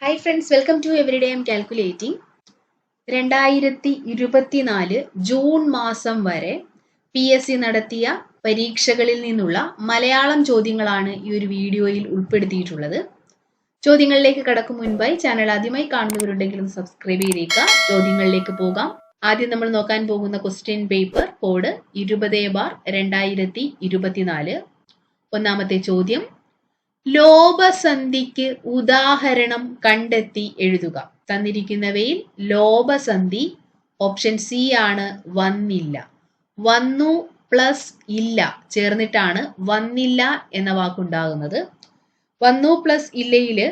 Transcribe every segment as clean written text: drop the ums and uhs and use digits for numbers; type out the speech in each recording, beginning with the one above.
Hi friends, welcome to everyday I am calculating. 2024 June മാസം വരെ PSC നടത്തിയ പരീക്ഷകളിൽ നിന്നുള്ള മലയാളം ചോദ്യങ്ങളാണ് ഈ ഒരു വീഡിയോയിൽ ഉൾപ്പെടുത്തിയിട്ടുള്ളത്. ചോദ്യങ്ങളിലേക്ക് കടക്കും മുൻപായി ചാനൽ ആദ്യമായി കാണുന്നവരുണ്ടെങ്കിൽ ഒന്ന് സബ്സ്ക്രൈബ് ചെയ്തേക്കുക. ചോദ്യങ്ങളിലേക്ക് പോകാം. ആദ്യം നമ്മൾ നോക്കാൻ പോകുന്ന ക്വസ്റ്റ്യൻ പേപ്പർ കോഡ് 20/2024. ഒന്നാമത്തെ ചോദ്യം, ലോഭസന്ധിക്ക് ഉദാഹരണം കണ്ടെത്തി എഴുതുക. തന്നിരിക്കുന്നവയിൽ ലോഭസന്ധി ഓപ്ഷൻ സി ആണ് വന്നില്ല. വന്നു പ്ലസ് ഇല്ല ചേർന്നിട്ടാണ് വന്നില്ല എന്ന വാക്കുണ്ടാകുന്നത്. വന്നു പ്ലസ് ഇല്ലയില്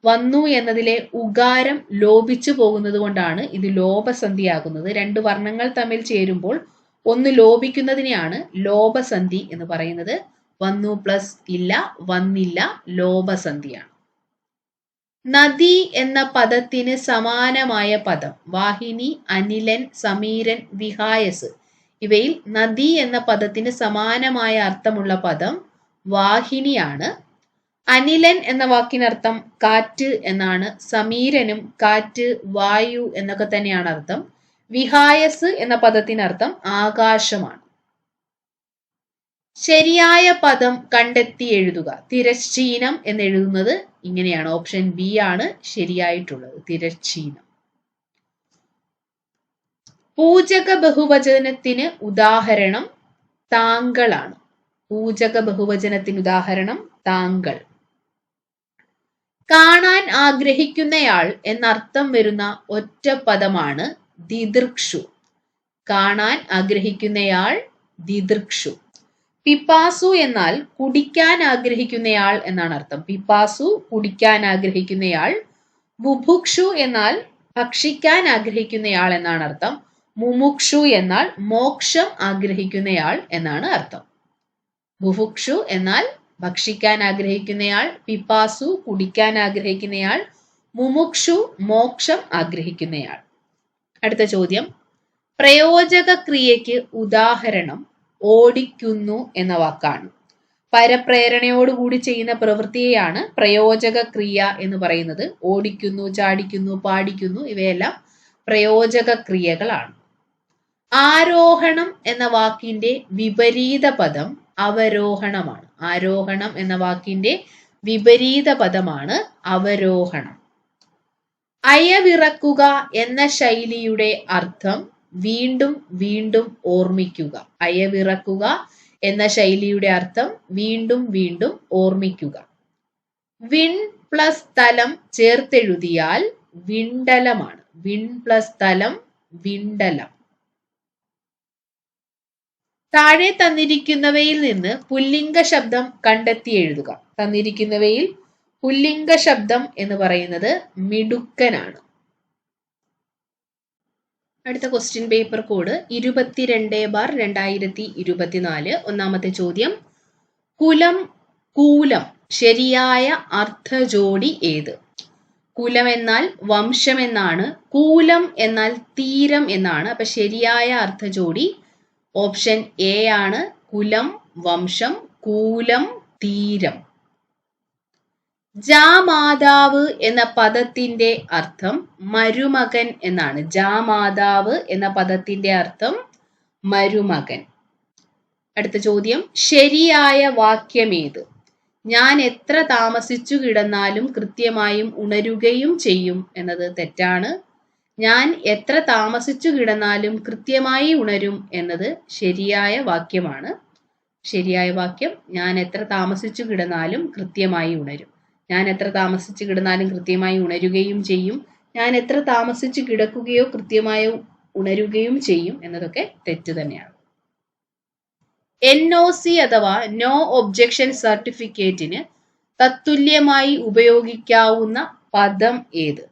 വന്നു എന്നതിലെ ഉകാരം ലോപിച്ചു പോകുന്നത് കൊണ്ടാണ് ഇത് ലോഭസന്ധിയാകുന്നത്. രണ്ട് വർണ്ണങ്ങൾ തമ്മിൽ ചേരുമ്പോൾ ഒന്ന് ലോപിക്കുന്നതിനെയാണ് ലോഭസന്ധി എന്ന് പറയുന്നത്. വന്നു പ്ലസ് ഇല്ല, വന്നില്ല, ലോഭസന്ധിയാണ്. നദി എന്ന പദത്തിന് സമാനമായ പദം വാഹിനി, അനിലൻ, സമീരൻ, വിഹായസ്. ഇവയിൽ നദി എന്ന പദത്തിന് സമാനമായ അർത്ഥമുള്ള പദം വാഹിനിയാണ്. അനിലൻ എന്ന വാക്കിനർത്ഥം കാറ്റ് എന്നാണ്. സമീരനും കാറ്റ്, വായു എന്നൊക്കെ തന്നെയാണ് അർത്ഥം. വിഹായസ് എന്ന പദത്തിനർത്ഥം ആകാശമാണ്. ശരിയായ പദം കണ്ടെത്തി എഴുതുക. തിരശ്ചീനം എന്ന് എഴുതുന്നത് ഇങ്ങനെയാണ്. ഓപ്ഷൻ ബി ആണ് ശരിയായിട്ടുള്ളത്, തിരശ്ചീനം. പൂജക ബഹുവചനത്തിന് ഉദാഹരണം താങ്കളാണ്. പൂജക ബഹുവചനത്തിന് ഉദാഹരണം താങ്കൾ. കാണാൻ ആഗ്രഹിക്കുന്നയാൾ എന്നർത്ഥം വരുന്ന ഒറ്റ പദമാണ് ദിദൃക്ഷു. കാണാൻ ആഗ്രഹിക്കുന്നയാൾ ദിദൃക്ഷു. പിപാസു എന്നാൽ കുടിക്കാൻ ആഗ്രഹിക്കുന്നയാൾ എന്നാണ് അർത്ഥം. പിപാസു കുടിക്കാൻ ആഗ്രഹിക്കുന്നയാൾ. ബുഭുക്ഷു എന്നാൽ ഭക്ഷിക്കാൻ ആഗ്രഹിക്കുന്നയാൾ എന്നാണ് അർത്ഥം. മുമുക്ഷു എന്നാൽ മോക്ഷം ആഗ്രഹിക്കുന്നയാൾ എന്നാണ് അർത്ഥം. ബുഭുക്ഷു എന്നാൽ ഭക്ഷിക്കാൻ ആഗ്രഹിക്കുന്നയാൾ, പിപാസു കുടിക്കാൻ ആഗ്രഹിക്കുന്നയാൾ, മുമുക്ഷു മോക്ഷം ആഗ്രഹിക്കുന്നയാൾ. അടുത്ത ചോദ്യം, പ്രയോജക ക്രിയയ്ക്ക് ഉദാഹരണം ഓടിക്കുന്നു എന്ന വാക്കാണ്. പരപ്രേരണയോടുകൂടി ചെയ്യുന്ന പ്രവൃത്തിയെയാണ് പ്രയോജക ക്രിയ എന്ന് പറയുന്നത്. ഓടിക്കുന്നു, ചാടിക്കുന്നു, പാടിക്കുന്നു ഇവയെല്ലാം പ്രയോജക ക്രിയകളാണ്. ആരോഹണം എന്ന വാക്കിന്റെ വിപരീത പദം അവരോഹണമാണ്. ആരോഹണം എന്ന വാക്കിന്റെ വിപരീത പദമാണ് അവരോഹണം. അയവിറക്കുക എന്ന ശൈലിയുടെ അർത്ഥം വീണ്ടും വീണ്ടും ഓർമ്മിക്കുക. അയവിറക്കുക എന്ന ശൈലിയുടെ അർത്ഥം വീണ്ടും വീണ്ടും ഓർമ്മിക്കുക. വിൺ പ്ലസ് സ്ഥലം ചേർത്തെഴുതിയാൽ വിണ്ടലമാണ്. വിൺ പ്ലസ് സ്ഥലം വിണ്ടലം. താഴെ തന്നിരിക്കുന്നവയിൽ നിന്ന് പുല്ലിംഗ ശബ്ദം കണ്ടെത്തി എഴുതുക. തന്നിരിക്കുന്നവയിൽ പുല്ലിംഗ ശബ്ദം എന്ന് പറയുന്നത് മിടുക്കനാണ്. അടുത്ത ക്വസ്റ്റ്യൻ പേപ്പർ കോഡ് 22/2024. ഒന്നാമത്തെ ചോദ്യം, കുലം കൂലം ശരിയായ അർത്ഥജോഡി ഏത്? കുലം എന്നാൽ വംശം എന്നാണ്. കൂലം എന്നാൽ തീരം എന്നാണ്. അപ്പൊ ശരിയായ അർത്ഥജോഡി ഓപ്ഷൻ എ ആണ്. കുലം വംശം, കൂലം തീരം. ജാമാതാവ് എന്ന പദത്തിന്റെ അർത്ഥം മരുമകൻ എന്നാണ്. ജാമാതാവ് എന്ന പദത്തിന്റെ അർത്ഥം മരുമകൻ. അടുത്ത ചോദ്യം, ശരിയായ വാക്യമേത്? ഞാൻ എത്ര താമസിച്ചു കിടന്നാലും കൃത്യമായും ഉണരുകയും ചെയ്യും എന്നത് തെറ്റാണ്. ഞാൻ എത്ര താമസിച്ചു കിടന്നാലും കൃത്യമായി ഉണരും എന്നത് ശരിയായ വാക്യമാണ്. ശരിയായ വാക്യം ഞാൻ എത്ര താമസിച്ചു കിടന്നാലും കൃത്യമായി ഉണരും. ഞാൻ എത്ര താമസിച്ചു കിടന്നാലും കൃത്യമായി ഉണരുകയും ചെയ്യും. ഞാൻ എത്ര താമസിച്ചു കിടക്കുകയോ കൃത്യമായി ഉണരുകയും ചെയ്യും എന്നതൊക്കെ തെറ്റ് തന്നെയാണ്. NOC അഥവാ നോ ഒബ്ജക്ഷൻ സർട്ടിഫിക്കറ്റിന് തത്തുല്യമായി ഉപയോഗിക്കാവുന്ന പദം ഏത്?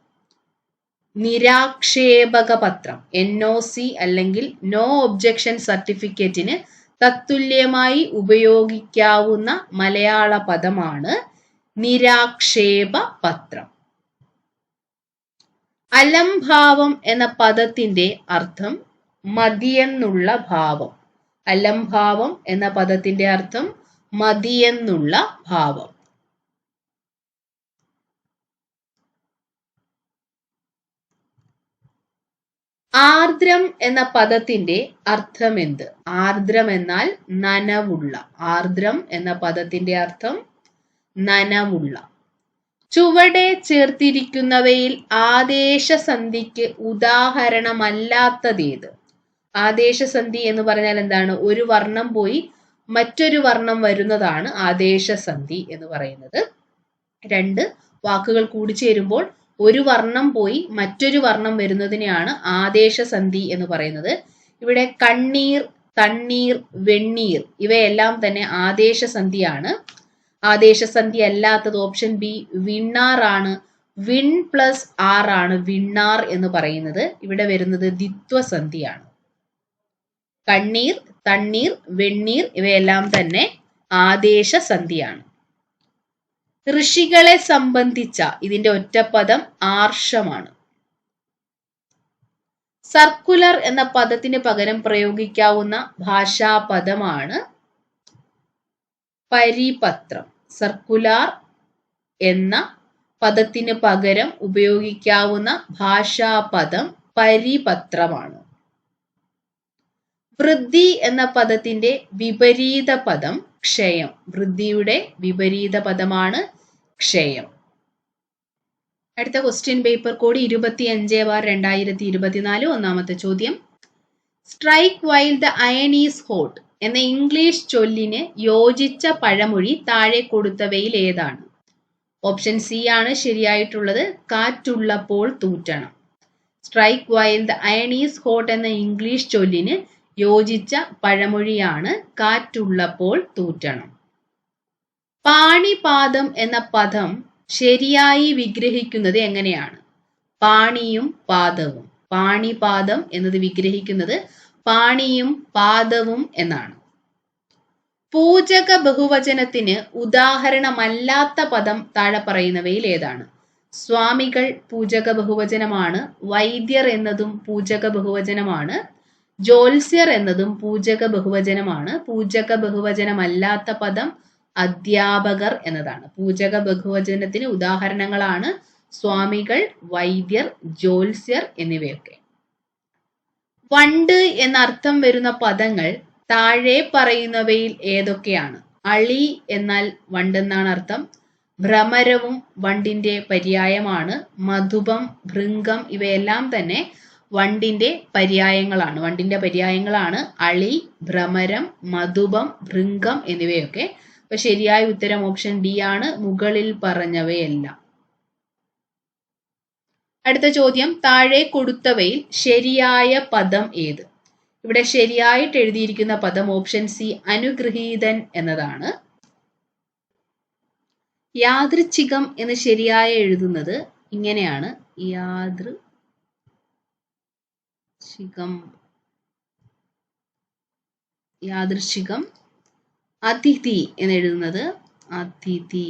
നിരാക്ഷേപക പത്രം. NOC അല്ലെങ്കിൽ നോ ഒബ്ജക്ഷൻ സർട്ടിഫിക്കറ്റിന് തത്തുല്യമായി ഉപയോഗിക്കാവുന്ന മലയാള പദമാണ് നിരാക്ഷേപ പത്രം. അലംഭാവം എന്ന പദത്തിന്റെ അർത്ഥം മതിയെന്നുള്ള ഭാവം. അലംഭാവം എന്ന പദത്തിന്റെ അർത്ഥം മതിയെന്നുള്ള ഭാവം. ആർദ്രം എന്ന പദത്തിന്റെ അർത്ഥം എന്ത്? ആർദ്രം എന്നാൽ നനവുള്ള. ആർദ്രം എന്ന പദത്തിന്റെ അർത്ഥം നനവുള്ള. ചുവടെ ചേർത്തിരിക്കുന്നവയിൽ ആദേശസന്ധിക്ക് ഉദാഹരണമല്ലാത്തതേത്? ആദേശസന്ധി എന്ന് പറഞ്ഞാൽ എന്താണ്? ഒരു വർണ്ണം പോയി മറ്റൊരു വർണ്ണം വരുന്നതാണ് ആദേശസന്ധി എന്ന് പറയുന്നത്. രണ്ട് വാക്കുകൾ കൂടിച്ചേരുമ്പോൾ ഒരു വർണ്ണം പോയി മറ്റൊരു വർണ്ണം വരുന്നതിനെയാണ് ആദേശസന്ധി എന്ന് പറയുന്നത്. ഇവിടെ കണ്ണീർ, തണ്ണീർ, വെണ്ണീർ ഇവയെല്ലാം തന്നെ ആദേശസന്ധിയാണ്. ആദേശസന്ധി അല്ലാത്തത് ഓപ്ഷൻ ബി വിണ്ണാർ ആണ്. വിൺ പ്ലസ് ആർ ആണ് വിണ്ണാർ എന്ന് പറയുന്നത്. ഇവിടെ വരുന്നത് ദ്വിത്വസന്ധിയാണ്. കണ്ണീർ, തണ്ണീർ, വെണ്ണീർ ഇവയെല്ലാം തന്നെ ആദേശസന്ധിയാണ്. ഋഷികളെ സംബന്ധിച്ച ഇതിന്റെ ഒറ്റപ്പദം ആർഷമാണ്. സർക്കുലർ എന്ന പദത്തിന് പകരം പ്രയോഗിക്കാവുന്ന ഭാഷാപദമാണ് പരിപത്രം. സർക്കുലാർ എന്ന പദത്തിന് പകരം ഉപയോഗിക്കാവുന്ന ഭാഷാപദം പരിപത്രമാണ്. വൃദ്ധി എന്ന പദത്തിന്റെ വിപരീത പദം ക്ഷയം. വൃദ്ധിയുടെ വിപരീത പദമാണ് ക്ഷയം. അടുത്ത ക്വസ്റ്റ്യൻ പേപ്പർ കോഡ് 25/2024. ഒന്നാമത്തെ ചോദ്യം, strike while the iron is hot എന്ന ഇംഗ്ലീഷ് ചൊല്ലിന് യോജിച്ച പഴമൊഴി താഴെ കൊടുത്തവയിൽ ഏതാണ്? ഓപ്ഷൻ സി ആണ് ശരിയായിട്ടുള്ളത്. കാറ്റുള്ളപ്പോൾ തൂറ്റണം. Strike while the iron is hot എന്ന ഇംഗ്ലീഷ് ചൊല്ലിന് യോജിച്ച പഴമൊഴിയാണ് കാറ്റുള്ളപ്പോൾ തൂറ്റണം. പാണിപാദം എന്ന പദം ശരിയായി വിഗ്രഹിക്കുന്നത് എങ്ങനെയാണ്? പാണിയും പാദവും. പാണിപാദം എന്നത് വിഗ്രഹിക്കുന്നത് പാണിയും പാദവും എന്നാണ്. പൂജക ബഹുവചനത്തിന് ഉദാഹരണമല്ലാത്ത പദം താഴെ പറയുന്നവയിൽ ഏതാണ്? സ്വാമികൾ പൂജക ബഹുവചനമാണ്. വൈദ്യർ എന്നതും പൂജക ബഹുവചനമാണ്. ജ്യോത്സ്യർ എന്നതും പൂജക ബഹുവചനമാണ്. പൂജക ബഹുവചനമല്ലാത്ത പദം അധ്യാപകർ എന്നതാണ്. പൂജക ബഹുവചനത്തിന് ഉദാഹരണങ്ങളാണ് സ്വാമികൾ, വൈദ്യർ, ജ്യോത്സ്യർ എന്നിവയൊക്കെ. വണ്ട് എന്നർത്ഥം വരുന്ന പദങ്ങൾ താഴെ പറയുന്നവയിൽ ഏതൊക്കെയാണ്? അളി എന്നാൽ വണ്ടെന്നാണ് അർത്ഥം. ഭ്രമരവും വണ്ടിന്റെ പര്യായമാണ്. മധുപം, ഭൃംഗം ഇവയെല്ലാം തന്നെ വണ്ടിന്റെ പര്യായങ്ങളാണ്. വണ്ടിന്റെ പര്യായങ്ങളാണ് അളി, ഭ്രമരം, മധുപം, ഭൃംഗം എന്നിവയൊക്കെ. അപ്പൊ ശരിയായ ഉത്തരം ഓപ്ഷൻ ഡി ആണ്, മുകളിൽ പറഞ്ഞവയെല്ലാം. അടുത്ത ചോദ്യം, താഴെ കൊടുത്തവയിൽ ശരിയായ പദം ഏത്? ഇവിടെ ശരിയായിട്ട് എഴുതിയിരിക്കുന്ന പദം ഓപ്ഷൻ സി അനുഗൃഹീതൻ എന്നതാണ്. യാദൃച്ഛികം എന്ന് ശരിയായി എഴുതുന്നത് ഇങ്ങനെയാണ്. യാദൃച്ഛികം. അതിഥി എന്ന് എഴുതുന്നത് അതിഥി.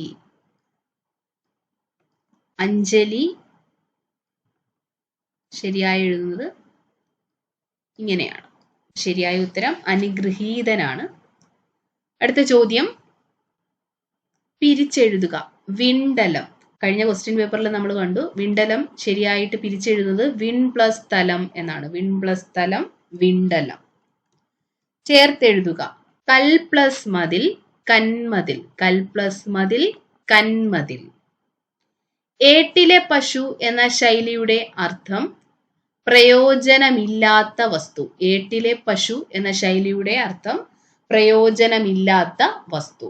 അഞ്ജലി ശരിയായി എഴുതുന്നത് ഇങ്ങനെയാണ്. ശരിയായ ഉത്തരം അനുഗൃഹീതനാണ്. അടുത്ത ചോദ്യം, പിരിച്ചെഴുതുക. വിണ്ടലം. കഴിഞ്ഞ ക്വസ്റ്റ്യൻ പേപ്പറിൽ നമ്മൾ കണ്ടു. വിണ്ടലം ശരിയായിട്ട് പിരിച്ചെഴുതുന്നത് വിൺ പ്ലസ് തലം എന്നാണ്. വിൺ പ്ലസ് തലം, വിണ്ടലം. ചേർത്തെഴുതുക. കൽ പ്ലസ് മതിൽ, കന്മതിൽ. കൽ പ്ലസ് മതിൽ, കന്മതിൽ. ഏട്ടിലെ പശു എന്ന ശൈലിയുടെ അർത്ഥം പ്രയോജനമില്ലാത്ത വസ്തു. ഏട്ടിലെ പശു എന്ന ശൈലിയുടെ അർത്ഥം പ്രയോജനമില്ലാത്ത വസ്തു.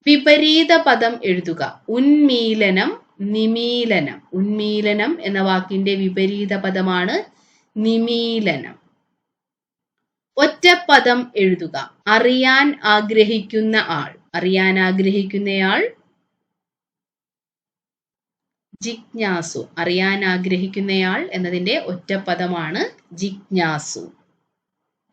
വിപരീത പദം എഴുതുക. ഉന്മീലനം, നിമീലനം. ഉന്മീലനം എന്ന വാക്കിന്റെ വിപരീത പദമാണ് നിമീലനം. ഒറ്റപ്പദം എഴുതുക. അറിയാൻ ആഗ്രഹിക്കുന്ന ആൾ. അറിയാൻ ആഗ്രഹിക്കുന്നയാൾ ജിജ്ഞാസു. അറിയാൻ ആഗ്രഹിക്കുന്നയാൾ എന്നതിന്റെ ഒറ്റപ്പദമാണ് ജിജ്ഞാസു.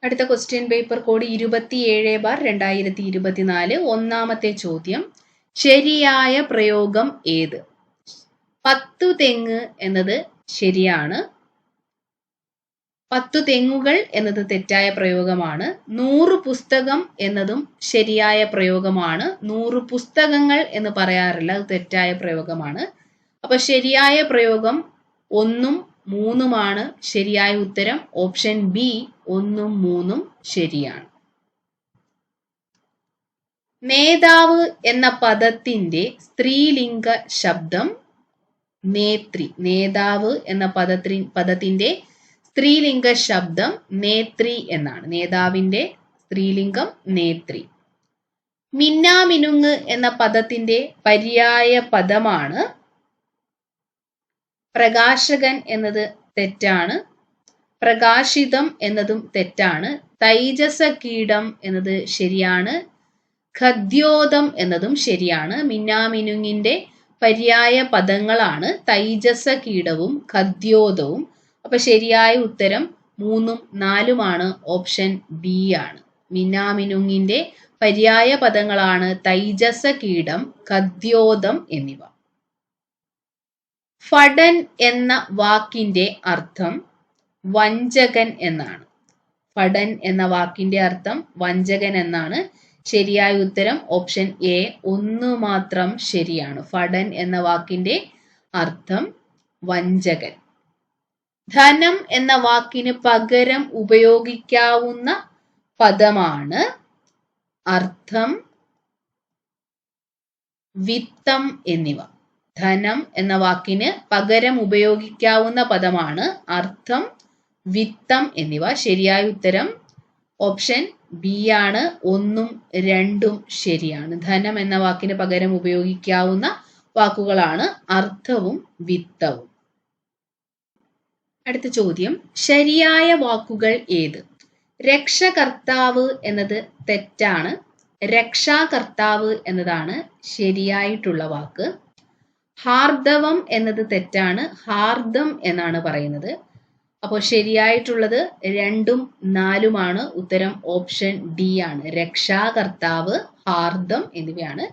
അടുത്ത ക്വസ്റ്റ്യൻ പേപ്പർ കോഡ് 27/2024. ഒന്നാമത്തെ ചോദ്യം, ശരിയായ പ്രയോഗം ഏത്? 10 തെങ്ങ് എന്നത് ശരിയാണ്. 10 തെങ്ങുകൾ എന്നത് തെറ്റായ പ്രയോഗമാണ്. 100 പുസ്തകം എന്നതും ശരിയായ പ്രയോഗമാണ്. 100 പുസ്തകങ്ങൾ എന്ന് പറയാറില്ല, അത് തെറ്റായ പ്രയോഗമാണ്. അപ്പൊ ശരിയായ പ്രയോഗം 1ഉം 3 ശരിയായ ഉത്തരം. ഓപ്ഷൻ ബി 1 3 ശരിയാണ്. നേതാവ് എന്ന പദത്തിന്റെ സ്ത്രീലിംഗ ശബ്ദം നേത്രി. നേതാവ് എന്ന പദത്തിന്റെ സ്ത്രീലിംഗ ശബ്ദം നേത്രി എന്നാണ്. നേതാവിന്റെ സ്ത്രീലിംഗം നേത്രി. മിന്നാമിനുങ്ങ് എന്ന പദത്തിന്റെ പര്യായ പദമാണ് പ്രകാശകൻ എന്നത് തെറ്റാണ്. പ്രകാശിതം എന്നതും തെറ്റാണ്. തൈജസ കീടം എന്നത് ശരിയാണ്. ഖദ്യോതം എന്നതും ശരിയാണ്. മിന്നാമിനുങ്ങിന്റെ പര്യായ പദങ്ങളാണ് തൈജസ കീടവും ഖദ്യോതവും. അപ്പൊ ശരിയായ ഉത്തരം 3 4 ഓപ്ഷൻ ബി ആണ്. മിന്നാമിനുങ്ങിന്റെ പര്യായ പദങ്ങളാണ് തൈജസ കീടം, ഖദ്യോതം എന്നിവ. ഫടൻ എന്ന വാക്കിന്റെ അർത്ഥം വഞ്ചകൻ എന്നാണ്. ഫടൻ എന്ന വാക്കിന്റെ അർത്ഥം വഞ്ചകൻ എന്നാണ്. ശരിയായ ഉത്തരം ഓപ്ഷൻ എ 1 മാത്രം ശരിയാണ്. ഫടൻ എന്ന വാക്കിന്റെ അർത്ഥം വഞ്ചകൻ. ധനം എന്ന വാക്കിന് പകരം ഉപയോഗിക്കാവുന്ന പദമാണ് അർത്ഥം, വിത്തം എന്നിവ. ധനം എന്ന വാക്കിന് പകരം ഉപയോഗിക്കാവുന്ന പദമാണ് അർത്ഥം, വിത്തം എന്നിവ. ശരിയായ ഉത്തരം ഓപ്ഷൻ ബി ആണ്. 1 2 ശരിയാണ്. ധനം എന്ന വാക്കിന് പകരം ഉപയോഗിക്കാവുന്ന വാക്കുകളാണ് അർത്ഥവും വിത്തവും. അടുത്ത ചോദ്യം, ശരിയായ വാക്കുകൾ ഏത്? രക്ഷകർത്താവ് എന്നത് തെറ്റാണ്. രക്ഷാകർത്താവ് എന്നതാണ് ശരിയായിട്ടുള്ള വാക്ക്. ഹാർദവം എന്നത് തെറ്റാണ്. ഹാർദം എന്നാണ് പറയുന്നത്. അപ്പോൾ ശരിയായിട്ടുള്ളത് 2 4 ഉത്തരം ഓപ്ഷൻ ഡി ആണ്. രക്ഷാകർത്താവ്, ഹാർദം എന്നിവയാണ്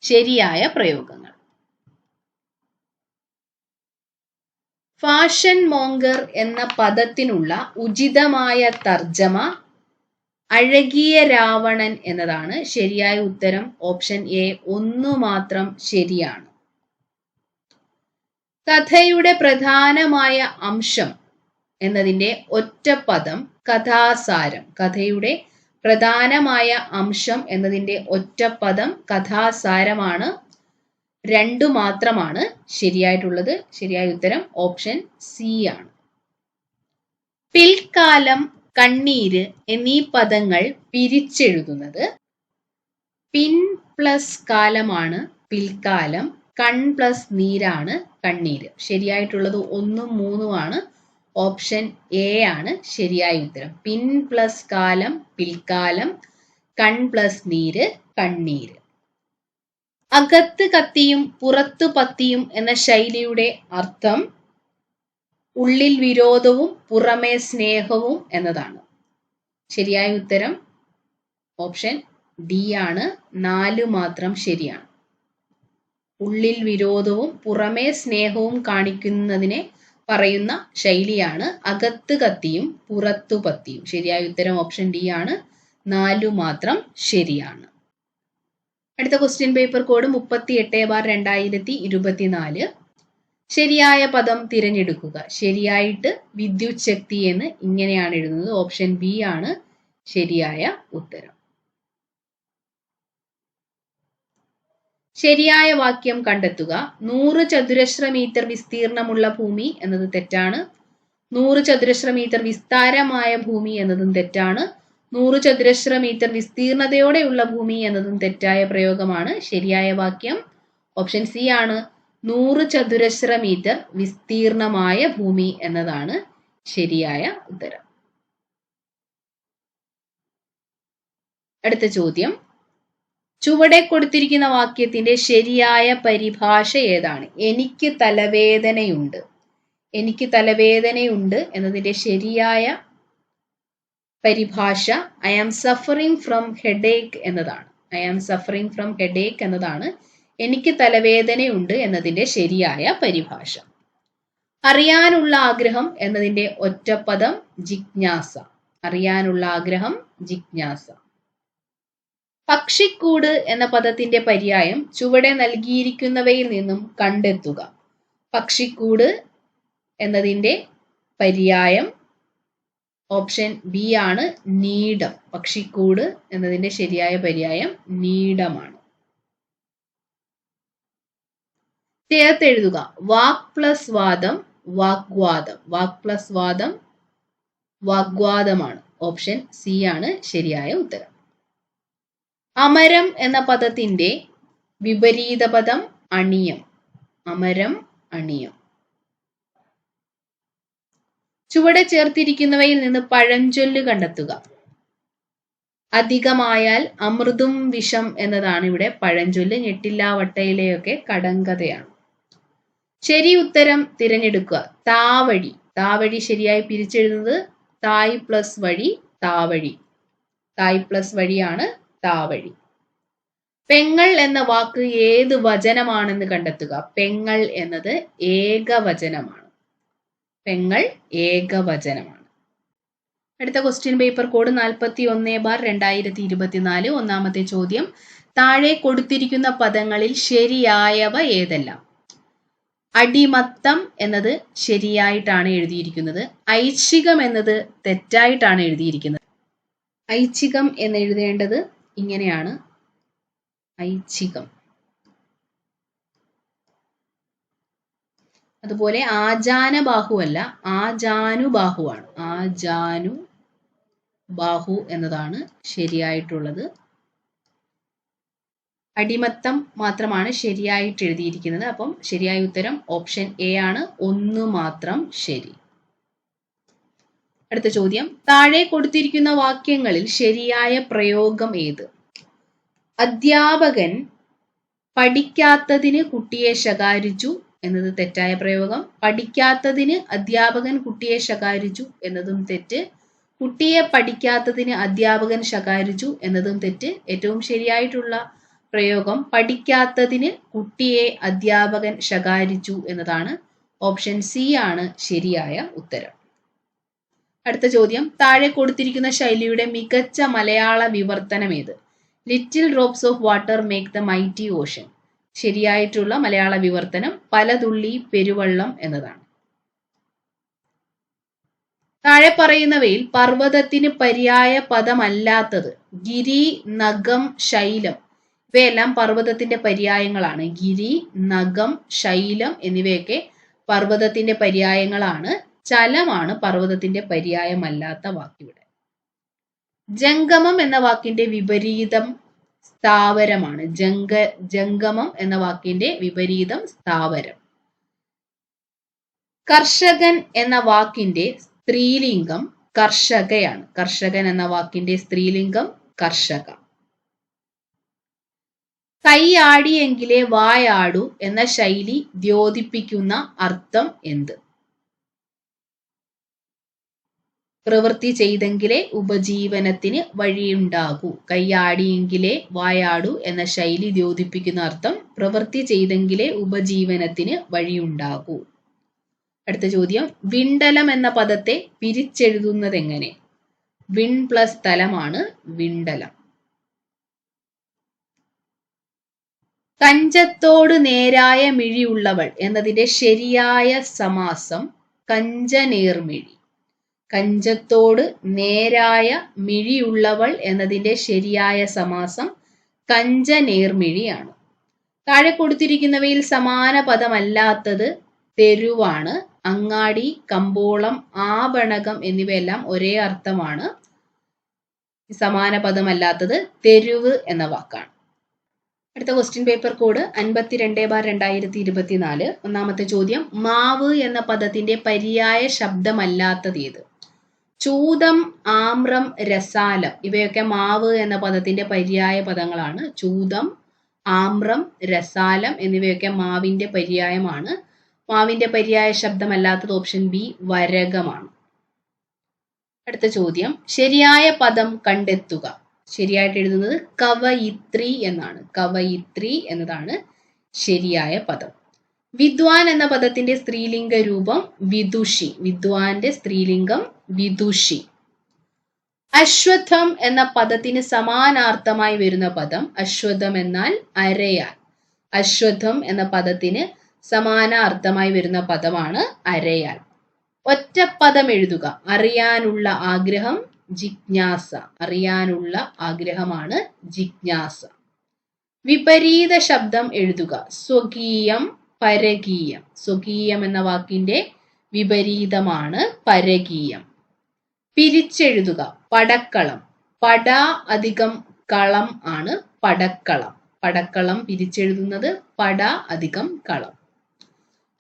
ശരിയായ പ്രയോഗങ്ങൾ. ഫാഷൻ മോങ്കർ എന്ന പദത്തിനുള്ള ഉചിതമായ തർജ്ജമ അഴകിയ രാവണൻ എന്നതാണ്. ശരിയായ ഉത്തരം ഓപ്ഷൻ എ 1 മാത്രം ശരിയാണ്. കഥയുടെ പ്രധാനമായ അംശം എന്നതിന്റെ ഒറ്റപ്പദം കഥാസാരം. കഥയുടെ പ്രധാനമായ അംശം എന്നതിന്റെ ഒറ്റപ്പദം കഥാസാരമാണ്. 2 മാത്രമാണ് ശരിയായിട്ടുള്ളത്. ശരിയായ ഉത്തരം ഓപ്ഷൻ സി ആണ്. പിൽക്കാലം, കണ്ണീര് എന്നീ പദങ്ങൾ പിരിച്ചെഴുതുന്നത് പിൻ പ്ലസ് കാലമാണ് പിൽക്കാലം, കൺ പ്ലസ് നീരാണ് കണ്ണീര്. ശരിയായിട്ടുള്ളത് 1 3 ഓപ്ഷൻ എ ആണ് ശരിയായ ഉത്തരം. പിൻ പ്ലസ് കാലം പിൽക്കാലം, കൺ പ്ലസ് നീര് കണ്ണീര്. അകത്ത് കത്തിയും പുറത്തു പത്തിയും എന്ന ശൈലിയുടെ അർത്ഥം ഉള്ളിൽ വിരോധവും പുറമേ സ്നേഹവും എന്നതാണ്. ശരിയായ ഉത്തരം ഓപ്ഷൻ ഡി ആണ്. 4 മാത്രം ശരിയാണ്. ഉള്ളിൽ വിരോധവും പുറമേ സ്നേഹവും കാണിക്കുന്നതിനെ പറയുന്ന ശൈലിയാണ് അകത്ത് കത്തിയും പുറത്തു പത്തിയും. ശരിയായ ഉത്തരം ഓപ്ഷൻ ഡി ആണ്. 4 മാത്രം ശരിയാണ്. അടുത്ത ക്വസ്റ്റ്യൻ പേപ്പർ കോഡ് 38/2024. ശരിയായ പദം തിരഞ്ഞെടുക്കുക. ശരിയായിട്ട് വിദ്യുത് ശക്തി എന്ന് ഇങ്ങനെയാണ് എഴുതുന്നത്. ഓപ്ഷൻ ബി ആണ് ശരിയായ ഉത്തരം. ശരിയായ വാക്യം കണ്ടെത്തുക. 100 ചതുരശ്ര മീറ്റർ വിസ്തീർണമുള്ള ഭൂമി എന്നത് തെറ്റാണ്. 100 ചതുരശ്ര മീറ്റർ വിസ്താരമായ ഭൂമി എന്നതും തെറ്റാണ്. 100 ചതുരശ്ര മീറ്റർ വിസ്തീർണതയോടെയുള്ള ഭൂമി എന്നതും തെറ്റായ പ്രയോഗമാണ്. ശരിയായ വാക്യം ഓപ്ഷൻ സി ആണ്. 100 ചതുരശ്ര മീറ്റർ വിസ്തീർണമായ ഭൂമി എന്നതാണ് ശരിയായ ഉത്തരം. അടുത്ത ചോദ്യം, ചുവടെ കൊടുത്തിരിക്കുന്ന വാക്യത്തിന്റെ ശരിയായ പരിഭാഷ ഏതാണ്? എനിക്ക് തലവേദനയുണ്ട്. എനിക്ക് തലവേദനയുണ്ട് എന്നതിന്റെ ശരിയായ പരിഭാഷ I am suffering from headache എന്നതാണ്. I am suffering from headache എന്നതാണ് എനിക്ക് തലവേദനയുണ്ട് എന്നതിന്റെ ശരിയായ പരിഭാഷ. അറിയാനുള്ള ആഗ്രഹം എന്നതിന്റെ ഒറ്റപ്പദം ജിജ്ഞാസ. അറിയാനുള്ള ആഗ്രഹം ജിജ്ഞാസ. പക്ഷിക്കൂട് എന്ന പദത്തിന്റെ പര്യായം ചുവടെ നൽകിയിരിക്കുന്നവയിൽ നിന്നും കണ്ടെത്തുക. പക്ഷിക്കൂട് എന്നതിന്റെ പര്യായം ഓപ്ഷൻ ബി ആണ് നീഡം. പക്ഷിക്കൂട് എന്നതിന്റെ ശരിയായ പര്യായം നീഡമാണ്. ചേർത്തെഴുതുക. വാക് പ്ലസ് വാദം വാഗ്വാദം. വാക് പ്ലസ് വാദം വാഗ്വാദമാണ്. ഓപ്ഷൻ സി ആണ് ശരിയായ ഉത്തരം. അമരം എന്ന പദത്തിന്റെ വിപരീത പദം അണിയം. അമരം, അണിയം. ചുവടെ ചേർത്തിരിക്കുന്നവയിൽ നിന്ന് പഴഞ്ചൊല്ല് കണ്ടെത്തുക. അധികമായാൽ അമൃതും വിഷം എന്നതാണ് ഇവിടെ പഴഞ്ചൊല്ല്. ഞെട്ടില്ലാ വട്ടയിലെയൊക്കെ കടങ്കഥയാണ്. ശരി ഉത്തരം തിരഞ്ഞെടുക്കുക. താവഴി. താവഴി ശരിയായി പിരിച്ചെഴുതുന്നത് തായ് പ്ലസ് വഴി താവഴി. തായ് പ്ലസ് വഴിയാണ് താവഴി. പെങ്ങൾ എന്ന വാക്ക് ഏത് വചനമാണെന്ന് കണ്ടെത്തുക. പെങ്ങൾ എന്നത് ഏകവചനമാണ്. പെങ്ങൾ ഏകവചനമാണ്. അടുത്ത ക്വസ്റ്റ്യൻ പേപ്പർ കോഡ് 41/2024. ഒന്നാമത്തെ ചോദ്യം, താഴെ കൊടുത്തിരിക്കുന്ന പദങ്ങളിൽ ശരിയായവ ഏതെല്ലാം? അടിമത്തം എന്നത് ശരിയായിട്ടാണ് എഴുതിയിരിക്കുന്നത്. ഐച്ഛികം എന്നത് തെറ്റായിട്ടാണ് എഴുതിയിരിക്കുന്നത്. ഐച്ഛികം എന്ന് എഴുതേണ്ടത് ഇങ്ങനെയാണ്. ഐച്ഛികം. അതുപോലെ ആജാനബാഹു അല്ല, ആജാനുബാഹുവാണ്. ആജാനുബാഹു എന്നതാണ് ശരിയായിട്ടുള്ളത്. അടിമത്തം മാത്രമാണ് ശരിയായിട്ട് എഴുതിയിരിക്കുന്നത്. അപ്പം ശരിയായ ഉത്തരം ഓപ്ഷൻ എ ആണ്. 1 മാത്രം ശരി. അടുത്ത ചോദ്യം, താഴെ കൊടുത്തിരിക്കുന്ന വാക്യങ്ങളിൽ ശരിയായ പ്രയോഗം ഏത്? അധ്യാപകൻ പഠിക്കാത്തതിന് കുട്ടിയെ ശകാരിച്ചു എന്നത് തെറ്റായ പ്രയോഗം. പഠിക്കാത്തതിന് അധ്യാപകൻ കുട്ടിയെ ശകാരിച്ചു എന്നതും തെറ്റ്. കുട്ടിയെ പഠിക്കാത്തതിന് അധ്യാപകൻ ശകാരിച്ചു എന്നതും തെറ്റ്. ഏറ്റവും ശരിയായിട്ടുള്ള പ്രയോഗം പഠിക്കാത്തതിന് കുട്ടിയെ അധ്യാപകൻ ശകാരിച്ചു എന്നതാണ്. ഓപ്ഷൻ സി ആണ് ശരിയായ ഉത്തരം. അടുത്ത ചോദ്യം, താഴെ കൊടുത്തിരിക്കുന്ന ശൈലിയുടെ മികച്ച മലയാള വിവർത്തനം ഏത്? Little drops of water make the mighty Ocean. ശരിയായിട്ടുള്ള മലയാള വിവർത്തനം പലതുള്ളി പെരുവള്ളം എന്നതാണ്. താഴെ പറയുന്നവയിൽ പർവ്വതത്തിന് പര്യായ പദമല്ലാത്തത്? ഗിരി, നഗം, ശൈലം. ഇവയെല്ലാം പർവ്വതത്തിന്റെ പര്യായങ്ങളാണ്. ഗിരി, നഗം, ശൈലം എന്നിവയൊക്കെ പർവ്വതത്തിന്റെ പര്യായങ്ങളാണ്. ചലമാണ് പർവ്വതത്തിന്റെ പര്യായമല്ലാത്ത വാക്കിവിടെ. ജംഗമം എന്ന വാക്കിന്റെ വിപരീതം സ്ഥാവരമാണ്. ജംഗമം എന്ന വാക്കിന്റെ വിപരീതം സ്ഥാവരം. കർഷകൻ എന്ന വാക്കിന്റെ സ്ത്രീലിംഗം കർഷകയാണ്. കർഷകൻ എന്ന വാക്കിന്റെ സ്ത്രീലിംഗം കർഷക. കൈയാടിയെങ്കിലേ വായാടു എന്ന ശൈലി ദ്യോതിപ്പിക്കുന്ന അർത്ഥം എന്ത്? പ്രവൃത്തി ചെയ്തെങ്കിലേ ഉപജീവനത്തിന് വഴിയുണ്ടാകൂ. കൈയാടിയെങ്കിലേ വായാടു എന്ന ശൈലി ദ്യോതിപ്പിക്കുന്ന അർത്ഥം പ്രവൃത്തി ചെയ്തെങ്കിലേ ഉപജീവനത്തിന് വഴിയുണ്ടാകൂ. അടുത്ത ചോദ്യം, വിണ്ടലം എന്ന പദത്തെ പിരിച്ചെഴുതുന്നത് എങ്ങനെ? വിൺ പ്ലസ് തലമാണ് വിണ്ടലം. കഞ്ചത്തോട് നേരായ മിഴിയുള്ളവൾ എന്നതിന്റെ ശരിയായ സമാസം കഞ്ചനേർമിഴി. കഞ്ചത്തോട് നേരായ മിഴിയുള്ളവൾ എന്നതിന്റെ ശരിയായ സമാസം കഞ്ചനേർമിഴിയാണ്. താഴെ കൊടുത്തിരിക്കുന്നവയിൽ സമാന പദമല്ലാത്തത് തെരുവാണ്. അങ്ങാടി, കമ്പോളം, ആഭണകം എന്നിവയെല്ലാം ഒരേ അർത്ഥമാണ്. സമാന പദമല്ലാത്തത് തെരുവ് എന്ന വാക്കാണ്. അടുത്ത ക്വസ്റ്റ്യൻ പേപ്പർ കോഡ് 52/2024. ഒന്നാമത്തെ ചോദ്യം, മാവ് എന്ന പദത്തിന്റെ പര്യായ ശബ്ദമല്ലാത്തത് ഏത്? ചൂതം, ആമ്രം, രസാലം. ഇവയൊക്കെ മാവ് എന്ന പദത്തിന്റെ പര്യായ പദങ്ങളാണ്. ചൂതം, ആമ്രം, രസാലം എന്നിവയൊക്കെ മാവിന്റെ പര്യായമാണ്. മാവിന്റെ പര്യായ ശബ്ദമല്ലാത്തത് ഓപ്ഷൻ ബി വരകമാണ്. അടുത്ത ചോദ്യം, ശരിയായ പദം കണ്ടെത്തുക. ശരിയായിട്ട് എഴുതുന്നത് കവയിത്രി എന്നാണ്. കവയിത്രി എന്നതാണ് ശരിയായ പദം. വിദ്വാൻ എന്ന പദത്തിന്റെ സ്ത്രീലിംഗ രൂപം വിദുഷി. വിദ്വാന്റെ സ്ത്രീലിംഗം വിദുഷി. അശ്വത്ഥം എന്ന പദത്തിന് സമാനാർത്ഥമായി വരുന്ന പദം? അശ്വത്ഥം എന്നാൽ അരയാൽ. അശ്വത്ഥം എന്ന പദത്തിന് സമാനാർത്ഥമായി വരുന്ന പദമാണ് അരയാൽ. ഒറ്റപ്പദം എഴുതുക. അറിയാനുള്ള ആഗ്രഹം ജിജ്ഞാസ. അറിയാനുള്ള ആഗ്രഹമാണ് ജിജ്ഞാസ. വിപരീത ശബ്ദം എഴുതുക. സ്വകീയം പരകീയം. സ്വകീയം എന്ന വാക്കിന്റെ വിപരീതമാണ് പരകീയം. പിരിച്ചെഴുതുക. പടക്കളം. പട അധികം കളം ആണ് പടക്കളം. പടക്കളം പിരിച്ചെഴുതുന്നത് പട അധികം കളം.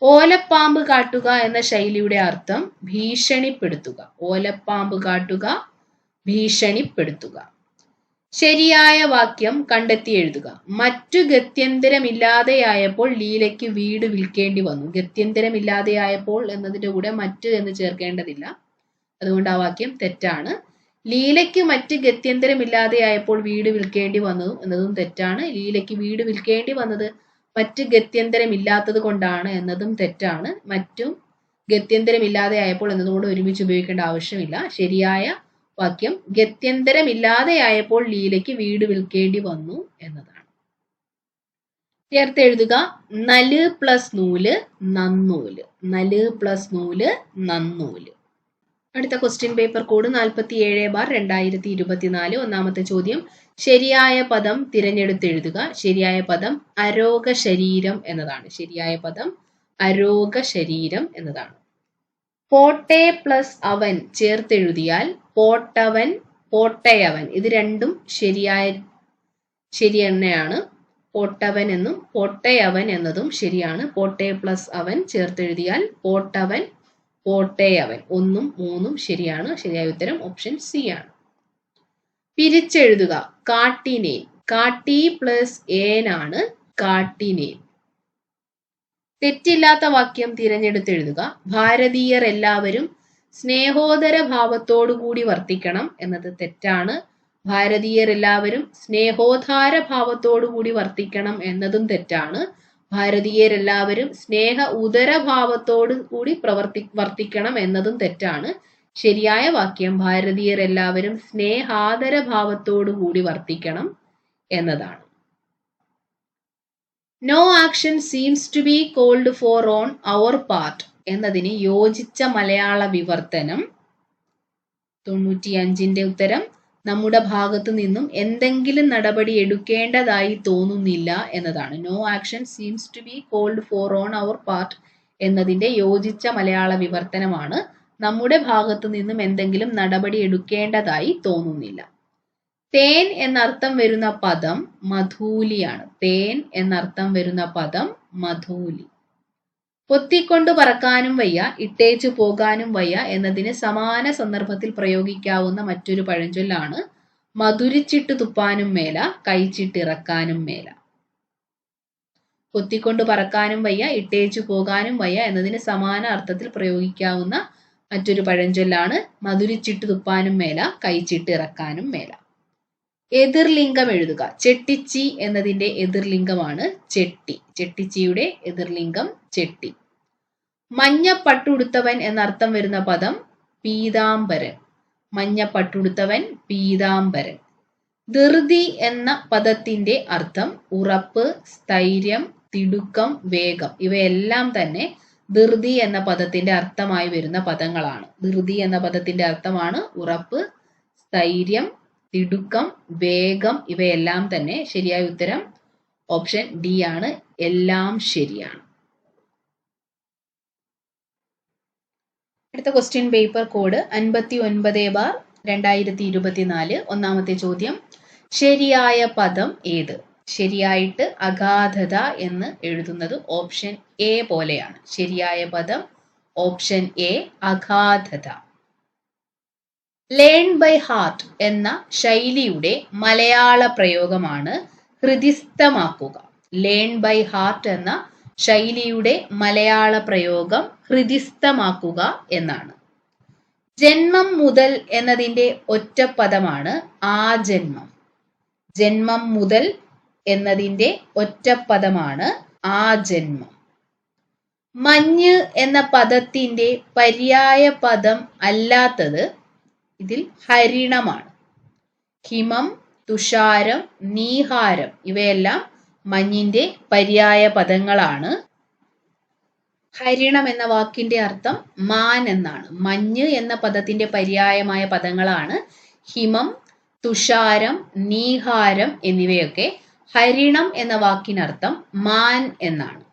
ഓലപ്പാമ്പ് കാട്ടുക എന്ന ശൈലിയുടെ അർത്ഥം ഭീഷണിപ്പെടുത്തുക. ഓലപ്പാമ്പ് കാട്ടുക, ഭീഷണിപ്പെടുത്തുക. ശരിയായ വാക്യം കണ്ടെത്തി എഴുതുക. മറ്റു ഗത്യന്തരമില്ലാതെയായപ്പോൾ ലീലയ്ക്ക് വീട് വിൽക്കേണ്ടി വന്നു. ഗത്യന്തരമില്ലാതെയായപ്പോൾ എന്നതിന്റെ കൂടെ മറ്റു എന്ന് ചേർക്കേണ്ടതില്ല, അതുകൊണ്ട് ആ വാക്യം തെറ്റാണ്. ലീലയ്ക്ക് മറ്റ് ഗത്യന്തരമില്ലാതെയായപ്പോൾ വീട് വിൽക്കേണ്ടി വന്നു എന്നതും തെറ്റാണ്. ലീലയ്ക്ക് വീട് വിൽക്കേണ്ടി വന്നത് മറ്റ് ഗത്യന്തരമില്ലാത്തത് കൊണ്ടാണ് എന്നതും തെറ്റാണ്. മറ്റും ഗത്യന്തരമില്ലാതെയായപ്പോൾ എന്നതുകൊണ്ട് ഒരുമിച്ച് ഉപയോഗിക്കേണ്ട ആവശ്യമില്ല. ശരിയായ വാക്യം ഗത്യന്തരമില്ലാതെയായപ്പോൾ ലീലയ്ക്ക് വീട് വിൽക്കേണ്ടി വന്നു എന്നതാണ്. ചേർത്തെഴുതുക. നല് പ്ലസ് നൂല് നന്നൂല്. നല് പ്ലസ് നൂല് നന്നൂല്. അടുത്ത ക്വസ്റ്റ്യൻ പേപ്പർ കോഡ് 47/2024. ഒന്നാമത്തെ ചോദ്യം, ശരിയായ പദം തിരഞ്ഞെടുത്തെഴുതുക. ശരിയായ പദം അരോഗ ശരീരം എന്നതാണ്. ശരിയായ പദം അരോഗ ശരീരം എന്നതാണ്. പോട്ടെ പ്ലസ് അവൻ ചേർത്തെഴുതിയാൽ പോട്ടവൻ പോട്ടയവൻ. ഇത് രണ്ടും ശരി തന്നെയാണ്. പോട്ടവൻ എന്നും പോട്ടയവൻ എന്നതും ശരിയാണ്. പോട്ടെ പ്ലസ് അവൻ ചേർത്തെഴുതിയാൽ പോട്ടവൻ പോട്ടയവൻ. 1ഉം 3ഉം ശരിയാണ്. ശരിയായ ഉത്തരം ഓപ്ഷൻ സി ആണ്. പിരിച്ചെഴുതുക. കാട്ടിനേൻ. കാട്ടി പ്ലസ് ഏനാണ് കാട്ടിനേൻ. തെറ്റില്ലാത്ത വാക്യം തിരഞ്ഞെടുത്തെഴുതുക. ഭാരതീയർ എല്ലാവരും സ്നേഹോദര ഭാവത്തോടു കൂടി വർത്തിക്കണം എന്നത് തെറ്റാണ്. ഭാരതീയർ എല്ലാവരും സ്നേഹോദ്ധാര ഭാവത്തോടു കൂടി വർത്തിക്കണം എന്നതും തെറ്റാണ്. ഭാരതീയരെല്ലാവരും സ്നേഹ ഉദരഭാവത്തോടു കൂടി വർത്തിക്കണം എന്നതും തെറ്റാണ്. ശരിയായ വാക്യം ഭാരതീയർ എല്ലാവരും സ്നേഹാദര ഭാവത്തോടു കൂടി വർത്തിക്കണം എന്നതാണ്. No action seems to be called for on our part എന്നതിന് യോജിച്ച മലയാള വിവർത്തനം 95ന്റെ ഉത്തരം നമ്മുടെ ഭാഗത്തു നിന്നും എന്തെങ്കിലും നടപടി എടുക്കേണ്ടതായി തോന്നുന്നില്ല എന്നതാണ്. No action seems to be called for on our part എന്നതിന്റെ യോജിച്ച മലയാള വിവർത്തനമാണ് നമ്മുടെ ഭാഗത്തു നിന്നും എന്തെങ്കിലും നടപടി എടുക്കേണ്ടതായി തോന്നുന്നില്ല. തേൻ എന്നർത്ഥം വരുന്ന പദം മധൂലിയാണ്. തേൻ എന്നർത്ഥം വരുന്ന പദം മധൂലി. പൊത്തിക്കൊണ്ട് പറക്കാനും വയ്യ, ഇട്ടേച്ചു പോകാനും വയ്യ എന്നതിന് സമാന സന്ദർഭത്തിൽ പ്രയോഗിക്കാവുന്ന മറ്റൊരു പഴഞ്ചൊല്ലാണ് മധുരിച്ചിട്ട് തുപ്പാനും മേല, കഴിച്ചിട്ടിറക്കാനും മേല. പൊത്തിക്കൊണ്ട് പറക്കാനും വയ്യ, ഇട്ടേച്ചു പോകാനും വയ്യ എന്നതിന് സമാന അർത്ഥത്തിൽ പ്രയോഗിക്കാവുന്ന മറ്റൊരു പഴഞ്ചൊല്ലാണ് മധുരിച്ചിട്ട് തുപ്പാനും മേല, കഴിച്ചിട്ടിറക്കാനും മേല. എതിർലിംഗം എഴുതുക. ചെട്ടിച്ചി എന്നതിന്റെ എതിർലിംഗമാണ് ചെട്ടി. ചെട്ടിച്ചിയുടെ എതിർലിംഗം ചെട്ടി. മഞ്ഞപ്പട്ടുടുത്തവൻ എന്നർത്ഥം വരുന്ന പദം പീതാംബരൻ. മഞ്ഞപ്പട്ടുടുത്തവൻ പീതാംബരൻ. ധൃതി എന്ന പദത്തിന്റെ അർത്ഥം ഉറപ്പ്, സ്ഥൈര്യം, തിടുക്കം, വേഗം. ഇവയെല്ലാം തന്നെ ധൃതി എന്ന പദത്തിന്റെ അർത്ഥമായി വരുന്ന പദങ്ങളാണ്. ധൃതി എന്ന പദത്തിന്റെ അർത്ഥമാണ് ഉറപ്പ്, സ്ഥൈര്യം, തിടുക്കം, വേഗം. ഇവയെല്ലാം തന്നെ. ശരിയായ ഉത്തരം ഓപ്ഷൻ ഡി ആണ്. എല്ലാം ശരിയാണ്. അടുത്ത ക്വസ്റ്റ്യൻ പേപ്പർ കോഡ് 59/2024. ഒന്നാമത്തെ ചോദ്യം, ശരിയായ പദം ഏത്? ശരിയായിട്ട് അഗാധത എന്ന് എഴുതുന്നത് ഓപ്ഷൻ എ പോലെയാണ്. ശരിയായ പദം ഓപ്ഷൻ എ അഗാധത. ലേൺ ബൈ ഹാർട്ട് എന്ന ശൈലിയുടെ മലയാള പ്രയോഗമാണ് ഹൃദിസ്ഥമാക്കുക. ലേൺ ബൈ ഹാർട്ട് എന്ന ശൈലിയുടെ മലയാള പ്രയോഗം ഹൃദിസ്ഥമാക്കുക എന്നാണ്. ജന്മം മുതൽ എന്നതിന്റെ ഒറ്റപ്പദമാണ് ആജന്മം. ജന്മം മുതൽ എന്നതിന്റെ ഒറ്റപ്പദമാണ് ആജന്മം. മഞ്ഞ് എന്ന പദത്തിന്റെ പര്യായ പദം അല്ലാത്തത് ഇതിൽ ഹരിണമാണ്. ഹിമം, തുഷാരം, നീഹാരം ഇവയെല്ലാം മഞ്ഞിന്റെ പര്യായ പദങ്ങളാണ്. ഹരിണം എന്ന വാക്കിന്റെ അർത്ഥം മാൻ എന്നാണ്. മഞ്ഞ് എന്ന പദത്തിന്റെ പര്യായമായ പദങ്ങളാണ് ഹിമം, തുഷാരം, നീഹാരം എന്നിവയൊക്കെ. ഹരിണം എന്ന വാക്കിനർത്ഥം മാൻ എന്നാണ്.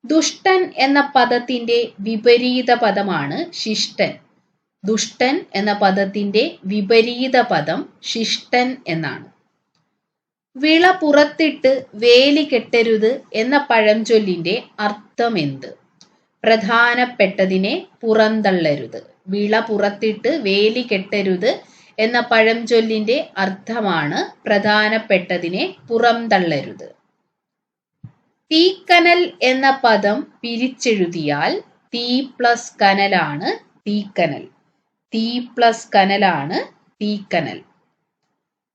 ദുഷ്ടൻ എന്ന പദത്തിന്റെ വിപരീത പദമാണ് ശിഷ്ടൻ. ദുഷ്ടൻ എന്ന പദത്തിന്റെ വിപരീത പദം ശിഷ്ടൻ എന്നാണ്. വിള പുറത്തിട്ട് വേലി കെട്ടരുത് എന്ന പഴഞ്ചൊല്ലിന്റെ അർത്ഥമെന്ത്? പ്രധാനപ്പെട്ടതിനെ പുറന്തള്ളരുത്. വിള പുറത്തിട്ട് വേലി കെട്ടരുത് എന്ന പഴഞ്ചൊല്ലിന്റെ അർത്ഥമാണ് പ്രധാനപ്പെട്ടതിനെ പുറന്തള്ളരുത്. തീക്കനൽ എന്ന പദം പിരിച്ചെഴുതിയാൽ തീ പ്ലസ് കനലാണ് തീക്കനൽ. തീ പ്ലസ് കനലാണ് തീക്കനൽ.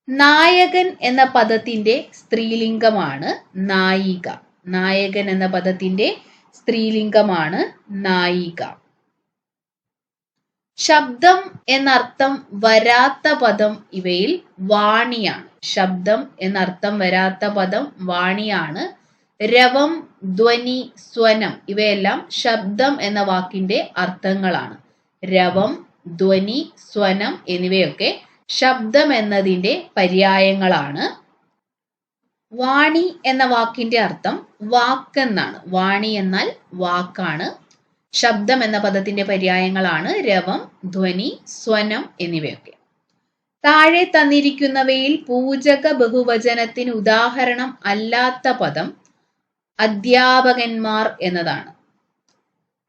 നായകൻ എന്ന പദത്തിന്റെ സ്ത്രീലിംഗമാണ് നായിക. നായകൻ എന്ന പദത്തിന്റെ സ്ത്രീലിംഗമാണ് നായിക. ശബ്ദം എന്നർത്ഥം വരാത്ത പദം ഇവയിൽ വാണിയാണ്. ശബ്ദം എന്നർത്ഥം വരാത്ത പദം വാണിയാണ്. രവം, ധ്വനി, സ്വനം ഇവയെല്ലാം ശബ്ദം എന്ന വാക്കിന്റെ അർത്ഥങ്ങളാണ്. രവം, ധ്വനി, സ്വനം എന്നിവയൊക്കെ ശബ്ദം എന്നതിന്റെ പര്യായങ്ങളാണ്. വാണി എന്ന വാക്കിന്റെ അർത്ഥം വാക്കെന്നാണ്. വാണി എന്നാൽ വാക്കാണ്. ശബ്ദം എന്ന പദത്തിന്റെ പര്യായങ്ങളാണ് രവം, ധ്വനി, സ്വനം എന്നിവയൊക്കെ. താഴെ തന്നിരിക്കുന്നവയിൽ പൂജക ബഹുവചനത്തിന് ഉദാഹരണം അല്ലാത്ത പദം അധ്യാപകന്മാർ എന്നതാണ്.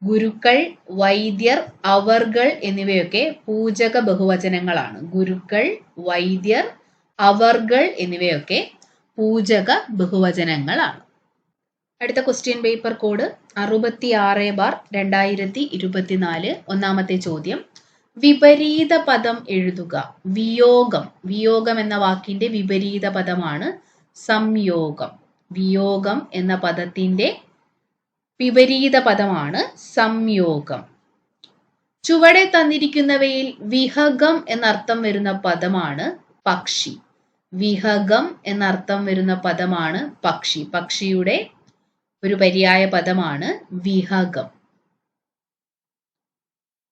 ഗുരുക്കൾ, വൈദ്യർ, അവർകൾ എന്നിവയൊക്കെ പൂജക ബഹുവചനങ്ങളാണ്. ഗുരുക്കൾ, വൈദ്യർ, അവർകൾ എന്നിവയൊക്കെ പൂജക ബഹുവചനങ്ങളാണ്. അടുത്ത ക്വസ്റ്റ്യൻ പേപ്പർ കോഡ് 66/2024. ഒന്നാമത്തെ ചോദ്യം, വിപരീത പദം എഴുതുക. വിയോഗം. വിയോഗം എന്ന വാക്കിന്റെ വിപരീത പദമാണ് സംയോഗം. വിയോഗം എന്ന പദത്തിന്റെ വിപരീത പദമാണ് സംയോഗം. ചുവടെ തന്നിരിക്കുന്നവയിൽ വിഹഗം എന്നർത്ഥം വരുന്ന പദമാണ് പക്ഷി. വിഹഗം എന്നർത്ഥം വരുന്ന പദമാണ് പക്ഷി. പക്ഷിയുടെ ഒരു പര്യായ പദമാണ് വിഹഗം.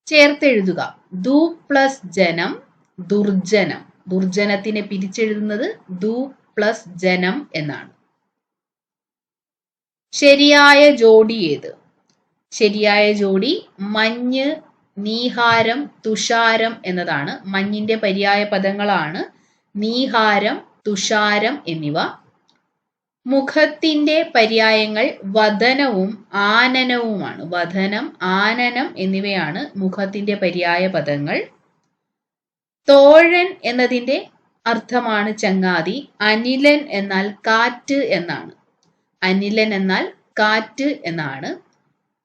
ചേർത്തെഴുതുക. ദു പ്ലസ് ജനം, ദുർജനം. ദുർജനത്തിനെ പിരിച്ചെഴുതുന്നത് ദു പ്ലസ് ജനം എന്നാണ്. ശരിയായ ജോഡി ഏത്? ശരിയായ ജോഡി മഞ്ഞ്, നീഹാരം, തുഷാരം എന്നതാണ്. മഞ്ഞിന്റെ പര്യായ പദങ്ങളാണ് നീഹാരം, തുഷാരം എന്നിവ. മുഖത്തിന്റെ പര്യായങ്ങൾ വദനവും ആനനവുമാണ്. വദനം, ആനനം എന്നിവയാണ് മുഖത്തിന്റെ പര്യായ പദങ്ങൾ. തോഴൻ എന്നതിന്റെ അർത്ഥമാണ് ചങ്ങാതി. അനിലൻ എന്നാൽ കാറ്റ് എന്നാണ്. അനിലൻ എന്നാൽ കാറ്റ് എന്നാണ്.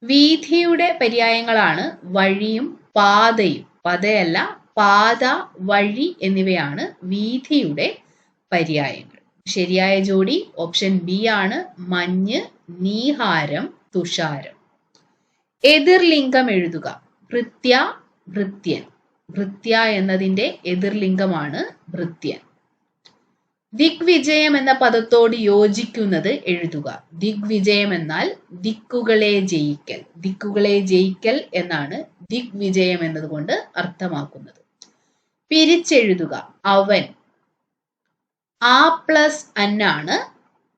വീഥിയുടെ പര്യായങ്ങളാണ് വഴിയും പാതയും. പതയല്ല, പാത, വഴി എന്നിവയാണ് വീഥിയുടെ പര്യായങ്ങൾ. ശരിയായ ജോഡി ഓപ്ഷൻ ബി ആണ്. മഞ്ഞ്, നീഹാരം, തുഷാരം. എതിർലിംഗം എഴുതുക. ഭൃത്യ, ഭൃത്യൻ. ഭൃത്യ എന്നതിന്റെ എതിർലിംഗമാണ് ഭൃത്യൻ. ദിഗ്വിജയം എന്ന പദത്തോട് യോജിക്കുന്നത് എഴുതുക. ദിഗ്വിജയം എന്നാൽ ദിക്കുകളെ ജയിക്കൽ. ദിക്കുകളെ ജയിക്കൽ എന്നാണ് ദിഗ്വിജയം എന്നതുകൊണ്ട് അർത്ഥമാക്കുന്നത്. പിരിച്ചെഴുതുക. അവൻ. ആ പ്ലസ് അൻ ആണ്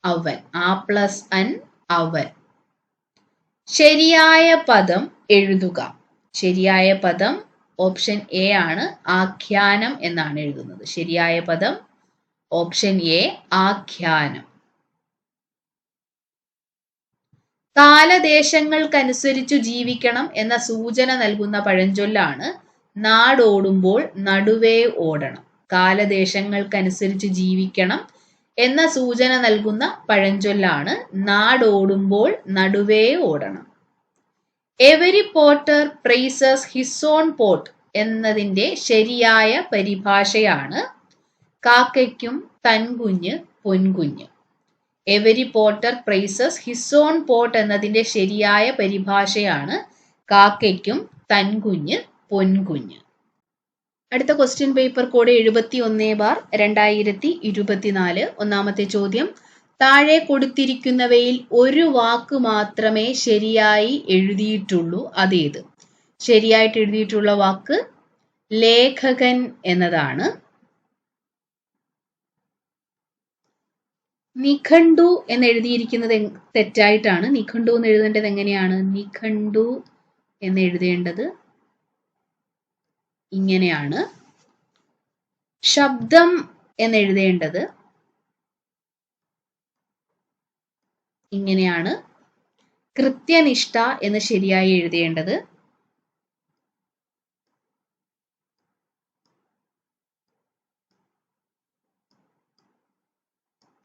അവൻ. ആ പ്ലസ് അൻ അവൻ. ശരിയായ പദം എഴുതുക. ശരിയായ പദം ഓപ്ഷൻ എ ആണ്. ആഖ്യാനം എന്നാണ് എഴുതുന്നത്. ശരിയായ പദം ഓപ്ഷൻ എ, ആഖ്യാനം. കാലദേശങ്ങൾക്കനുസരിച്ചു ജീവിക്കണം എന്ന സൂചന നൽകുന്ന പഴഞ്ചൊല്ലാണ് നാടോടുമ്പോൾ നടുവേ ഓടണം. കാലദേശങ്ങൾക്കനുസരിച്ച് ജീവിക്കണം എന്ന സൂചന നൽകുന്ന പഴഞ്ചൊല്ലാണ് നാടോടുമ്പോൾ നടുവേ ഓടണം. Every potter praises his own pot എന്നതിന്റെ ശരിയായ പരിഭാഷയാണ് കാക്കയ്ക്കും തൻകുഞ്ഞ് പൊൻകുഞ്ഞ്. Every potter praises his own pot എന്നതിന്റെ ശരിയായ പരിഭാഷയാണ് കാക്കയ്ക്കും തൻകുഞ്ഞ് പൊൻകുഞ്ഞ്. അടുത്ത ക്വസ്റ്റ്യൻ പേപ്പർ കോഡ് 71/2024. ഒന്നാമത്തെ ചോദ്യം, താഴെ കൊടുത്തിരിക്കുന്നവയിൽ ഒരു വാക്ക് മാത്രമേ ശരിയായി എഴുതിയിട്ടുള്ളൂ. അതേത്? ശരിയായിട്ട് എഴുതിയിട്ടുള്ള വാക്ക് ലേഖകൻ എന്നതാണ്. നിഘണ്ടു എന്ന് എഴുതിയിരിക്കുന്നത് തെറ്റായിട്ടാണ്. നിഘണ്ടു എന്ന് എഴുതേണ്ടത് എങ്ങനെയാണ്? നിഘണ്ടു എന്ന് എഴുതേണ്ടത് ഇങ്ങനെയാണ്. ശബ്ദം എന്ന് എഴുതേണ്ടത് ഇങ്ങനെയാണ്. കൃത്യനിഷ്ഠ എന്ന് ശരിയായി എഴുതേണ്ടത്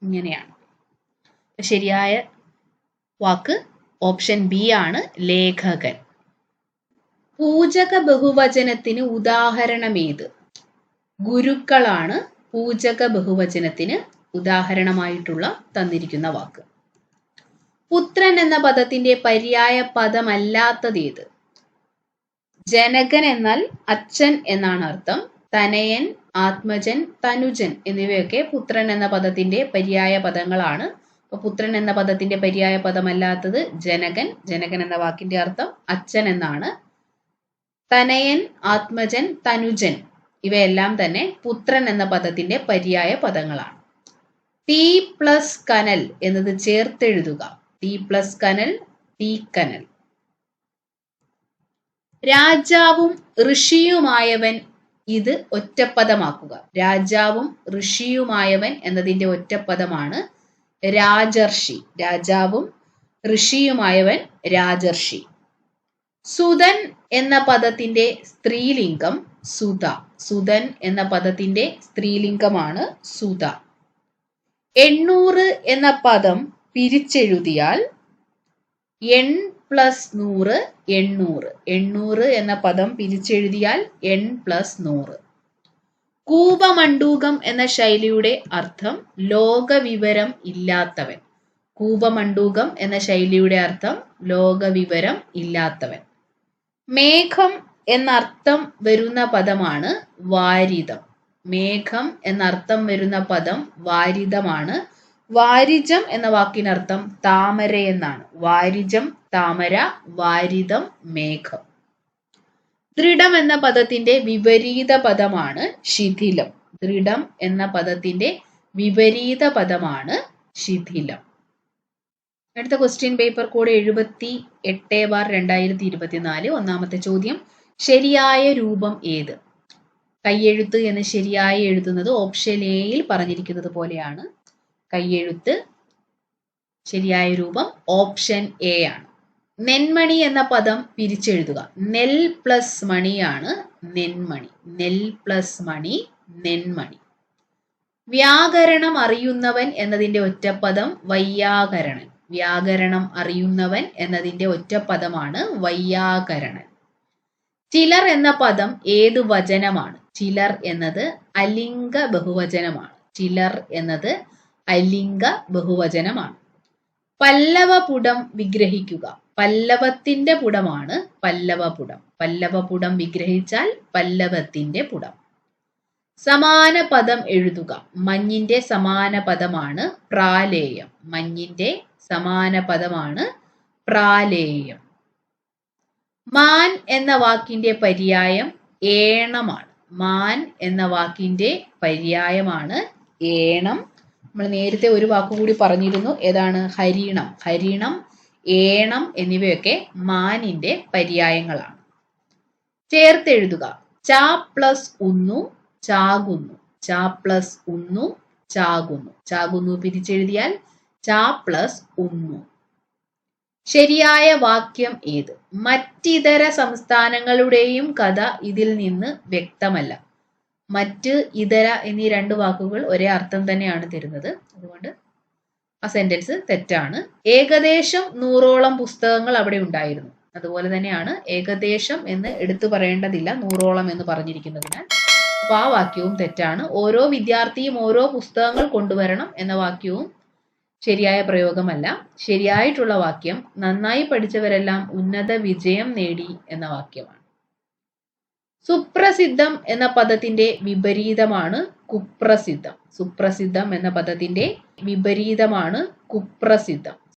ഇങ്ങനെയാണ്. ശരിയായ വാക്ക് ഓപ്ഷൻ ബി ആണ്, ലേഖകൻ. പൂജക ബഹുവചനത്തിന് ഉദാഹരണം ഏത്? ഗുരുക്കളാണ് പൂജക ബഹുവചനത്തിന് ഉദാഹരണമായിട്ടുള്ള തന്നിരിക്കുന്ന വാക്ക്. പുത്രൻ എന്ന പദത്തിന്റെ പര്യായ പദമല്ലാത്തത് ഏത്? ജനകൻ എന്നാൽ അച്ഛൻ എന്നാണ് അർത്ഥം. തനയൻ, ആത്മജൻ, തനുജൻ എന്നിവയൊക്കെ പുത്രൻ എന്ന പദത്തിന്റെ പര്യായ പദങ്ങളാണ്. അപ്പൊ പുത്രൻ എന്ന പദത്തിന്റെ പര്യായ പദമല്ലാത്തത് ജനകൻ. ജനകൻ എന്ന വാക്കിന്റെ അർത്ഥം അച്ഛൻ എന്നാണ്. തനയൻ, ആത്മജൻ, തനുജൻ ഇവയെല്ലാം തന്നെ പുത്രൻ എന്ന പദത്തിന്റെ പര്യായ പദങ്ങളാണ്. തീ പ്ലസ് കനൽ എന്നത് ചേർത്തെഴുതുക. തീ പ്ലസ് കനൽ, തീക്കനൽ. രാജാവും ഋഷിയുമായവൻ ഇത് ഒറ്റപ്പദമാക്കുക. രാജാവും ഋഷിയുമായവൻ എന്നതിന്റെ ഒറ്റപ്പദമാണ് രാജർഷി. രാജാവും ഋഷിയുമായവൻ രാജർഷി. സുതൻ എന്ന പദത്തിന്റെ സ്ത്രീലിംഗം സുത. സുതൻ എന്ന പദത്തിന്റെ സ്ത്രീലിംഗമാണ് സുത. 800 എന്ന പദം പിരിച്ചെഴുതിയാൽ എൺ പ്ലസ് 100 800. 800 എന്ന പദം പിരിച്ചെഴുതിയാൽ എൺ പ്ലസ് 100. കൂപമണ്ഡൂകം എന്ന ശൈലിയുടെ അർത്ഥം ലോകവിവരം ഇല്ലാത്തവൻ. കൂപമണ്ഡൂകം എന്ന ശൈലിയുടെ അർത്ഥം ലോകവിവരം ഇല്ലാത്തവൻ. മേഘം എന്നർത്ഥം വരുന്ന പദമാണ് വാരിതം. മേഘം എന്നർത്ഥം വരുന്ന പദം വാരിതമാണ്. വാരിജം എന്ന വാക്കിനർത്ഥം താമര എന്നാണ്. വാരിജം താമര, വാരിതം മേഘം. ദൃഢം എന്ന പദത്തിന്റെ വിപരീത പദമാണ് ശിഥിലം. ദൃഢം എന്ന പദത്തിന്റെ വിപരീത പദമാണ് ശിഥിലം. അടുത്ത ക്വസ്റ്റ്യൻ പേപ്പർ കോഡ് 78/2024. ഒന്നാമത്തെ ചോദ്യം, ശരിയായ രൂപം ഏത്? കയ്യെഴുത്ത് എന്ന് ശരിയായി എഴുതുന്നത് ഓപ്ഷൻ എയിൽ പറഞ്ഞിരിക്കുന്നത് പോലെയാണ്. കയ്യെഴുത്ത് ശരിയായ രൂപം ഓപ്ഷൻ എ ആണ്. നെന്മണി എന്ന പദം പിരിച്ചെഴുതുക. നെൽ പ്ലസ് മണിയാണ് നെന്മണി. നെൽ പ്ലസ് മണി, നെന്മണി. വ്യാകരണം അറിയുന്നവൻ എന്നതിന്റെ ഒറ്റപ്പദം വൈയാകരണൻ. വ്യാകരണം അറിയുന്നവൻ എന്നതിന്റെ ഒറ്റപ്പദമാണ് വൈയാകരണൻ. ചിലർ എന്ന പദം ഏത് വചനമാണ്? ചിലർ എന്നത് അലിംഗ ബഹുവചനമാണ്. ചിലർ എന്നത് അലിംഗ ബഹുവചനമാണ്. പല്ലവപുടം വിഗ്രഹിക്കുക. പല്ലവത്തിന്റെ പുടമാണ് പല്ലവപുടം. പല്ലവപുടം വിഗ്രഹിച്ചാൽ പല്ലവത്തിന്റെ പുടം. സമാന പദം എഴുതുക. മഞ്ഞിന്റെ സമാന പദമാണ് പ്രാലേയം. മഞ്ഞിന്റെ സമാന പദമാണ് പ്രാലേയം. മാൻ എന്ന വാക്കിന്റെ പര്യായം ഏണമാണ്. മാൻ എന്ന വാക്കിന്റെ പര്യായമാണ് ഏണം. നമ്മൾ നേരത്തെ ഒരു വാക്കുകൂടി പറഞ്ഞിരുന്നു, ഏതാണ്? ഹരിണം. ഹരിണം, ഏണം എന്നിവയൊക്കെ മാനിന്റെ പര്യായങ്ങളാണ്. ചേർത്തെഴുതുക. ച പ്ലസ് ഉന്നു ചാകുന്നു. ച പ്ലസ് ഉന്നു ചാകുന്നു. ചാകുന്നു പിരിച്ചെഴുതിയാൽ ച പ്ലസ് ഉന്നു. ശരിയായ വാക്യം ഏത്? മറ്റിതര സംസ്ഥാനങ്ങളുടെയും കഥ ഇതിൽ നിന്ന് വ്യക്തമല്ല. മറ്റ്, ഇതര എന്നീ രണ്ട് വാക്കുകൾ ഒരേ അർത്ഥം തന്നെയാണ് തരുന്നത്. അതുകൊണ്ട് ആ സെന്റൻസ് തെറ്റാണ്. ഏകദേശം 100ഓളം പുസ്തകങ്ങൾ അവിടെ ഉണ്ടായിരുന്നു. അതുപോലെ തന്നെയാണ് ഏകദേശം എന്ന് എടുത്തു പറയേണ്ടതില്ല, 100ഓളം എന്ന് പറഞ്ഞിരിക്കുന്നതിനാൽ. അപ്പൊ ആ വാക്യവും തെറ്റാണ്. ഓരോ വിദ്യാർത്ഥിയും ഓരോ പുസ്തകങ്ങൾ കൊണ്ടുവരണം എന്ന വാക്യവും ശരിയായ പ്രയോഗമല്ല. ശരിയായിട്ടുള്ള വാക്യം നന്നായി പഠിച്ചവരെല്ലാം ഉന്നത വിജയം നേടി എന്ന വാക്യമാണ്. സുപ്രസിദ്ധം എന്ന പദത്തിന്റെ വിപരീതമാണ് കുപ്രസിദ്ധം. സുപ്രസിദ്ധം എന്ന പദത്തിന്റെ വിപരീതമാണ് കുപ്രസിദ്ധം.